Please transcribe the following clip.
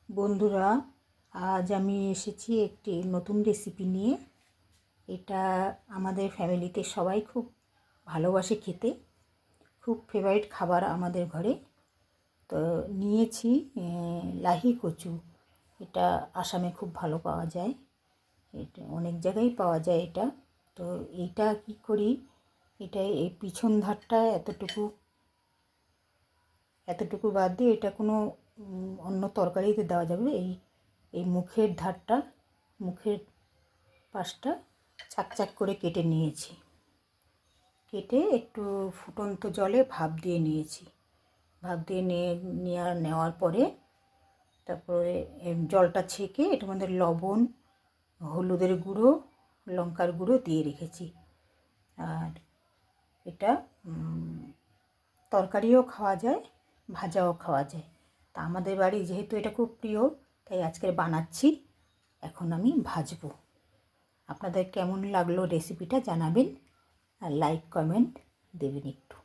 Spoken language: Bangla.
বন্ধুরা, আজ আমি এসেছি একটি নতুন রেসিপি নিয়ে। এটা আমাদের ফ্যামিলিতে সবাই খুব ভালোবাসে খেতে, খুব ফেভারিট খাবার আমাদের ঘরে। তো নিয়েছি লাহি কচু। এটা আসামে খুব ভালো পাওয়া যায়, এটা অনেক জায়গায় পাওয়া যায় এটা। তো এইটা কি করি, এটা এই পিছন ধারটা এতটুকু এতটুকু বাদ দিয়ে এটা কোনো অন্য তরকারিতে দেওয়া যাবে। এই মুখের ধারটা, মুখের পাশটা চাক চাক করে কেটে নিয়েছি। কেটে একটু ফুটন্ত জলে ভাপ দিয়ে নিয়েছি। ভাপ দিয়ে নেওয়ার পরে তারপরে জলটা ছেঁকে এটার মধ্যে লবণ, হলুদের গুঁড়ো, লঙ্কার গুঁড়ো দিয়ে রেখেছি। আর এটা তরকারিও খাওয়া যায়, ভাজাও খাওয়া যায়। তা আমাদের বাড়ি যেহেতু এটা খুব প্রিয়, তাই আজকে বানাচ্ছি। এখন আমি ভাজবো। আপনাদের কেমন লাগলো রেসিপিটা জানাবেন, আর লাইক কমেন্ট দেবেন একটু।